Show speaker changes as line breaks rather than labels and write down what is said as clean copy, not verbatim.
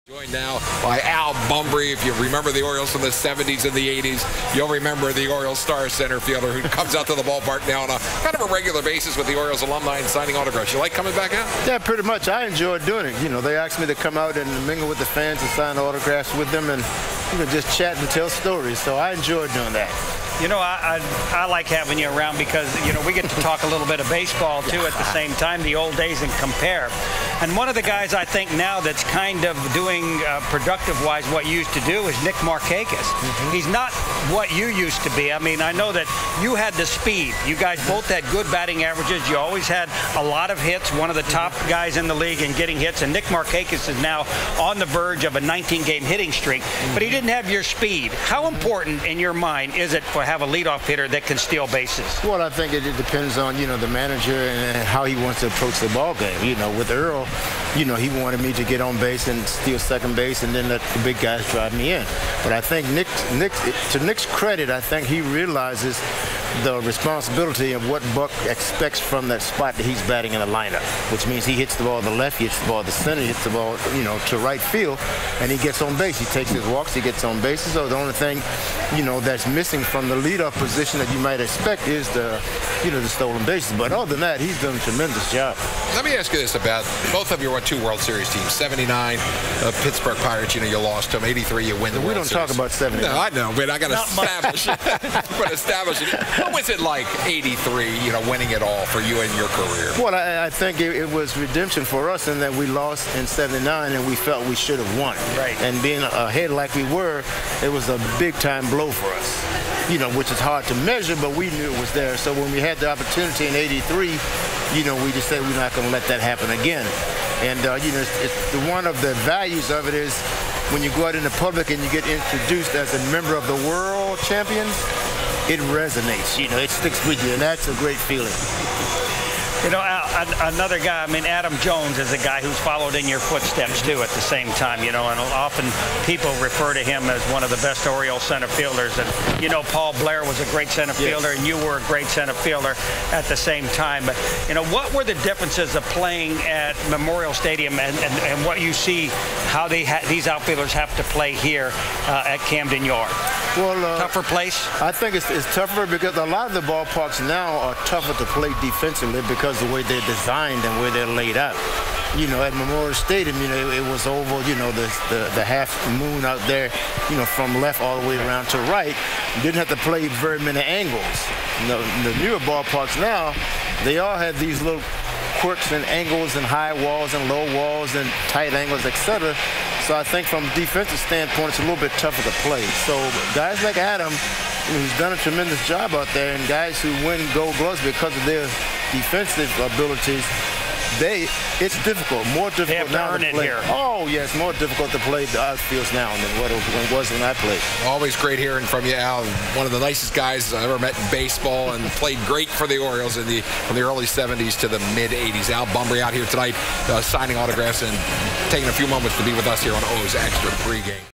Joined now by Al Bumbry. If you remember the Orioles from the 70s and the 80s, you'll remember the Orioles star center fielder who comes out to the ballpark now on a kind of a regular basis with the Orioles alumni and signing autographs. You like coming back out?
Yeah, pretty much. I enjoy doing it. You know, they asked me to come out and mingle with the fans and sign autographs with them and just chat and tell stories. So I enjoy doing that.
You know, I like having you around because, we get to talk a little bit of baseball, too, at the same time, the old days, and compare. And one of the guys I think now that's kind of doing productive-wise what you used to do is Nick Markakis. He's not what you used to be. I mean, I know that you had the speed. You guys both had good batting averages. You always had a lot of hits, one of the top guys in the league in getting hits. And Nick Markakis is now on the verge of a 19-game hitting streak. But he didn't have your speed. How important in your mind is it for have a leadoff hitter that can steal bases?
Well, I think it depends on, the manager and how he wants to approach the ball game. With Earl, he wanted me to get on base and steal second base and then let the big guys drive me in. But I think to Nick's credit, I think he realizes the responsibility of what Buck expects from that spot that he's batting in the lineup, which means he hits the ball to the left, he hits the ball to the center, he hits the ball, to right field, and he gets on base. He takes his walks, he gets on bases. So the only thing, that's missing from the leadoff position that you might expect is the stolen bases. But other than that, he's done a tremendous job.
Let me ask you this about both of your two World Series teams. 79, Pittsburgh Pirates, you lost to them. 83, you win the World Series.
We don't talk about 79.
No, I know, but I got to establish it. But establish it. What was it like, 83, winning it all for you in your career?
Well, I think it was redemption for us in that we lost in 79 and we felt we should have won.
Right.
And being ahead like we were, it was a big-time blow for us, which is hard to measure, but we knew it was there. So when we had the opportunity in 83, we just said we're not going to let that happen again. And, one of the values of it is when you go out in the public and you get introduced as a member of the world champions, it resonates, it sticks with you, and that's a great feeling.
Another guy, Adam Jones is a guy who's followed in your footsteps, too, at the same time, and often people refer to him as one of the best Orioles center fielders. And, Paul Blair was a great center fielder, and you were a great center fielder at the same time. But, what were the differences of playing at Memorial Stadium and what you see how these outfielders have to play here at Camden Yard?
Well,
tougher place?
I think it's tougher because a lot of the ballparks now are tougher to play defensively because of the way they're designed and where they're laid out. At Memorial Stadium, it was oval, the half moon out there, from left all the way around to right. You didn't have to play very many angles. The newer ballparks now, they all have these little quirks and angles and high walls and low walls and tight angles, etc. So I think from a defensive standpoint, it's a little bit tougher to play. So guys like Adam, who's done a tremendous job out there, and guys who win Gold Gloves because of their defensive abilities, it's difficult, more difficult now to play.
Here.
Oh, yes, more difficult to play the outfields now than what it was when I played.
Always great hearing from you, Al. One of the nicest guys I ever met in baseball, and played great for the Orioles from the early 70s to the mid-80s. Al Bumbry out here tonight signing autographs and taking a few moments to be with us here on O's Extra pregame.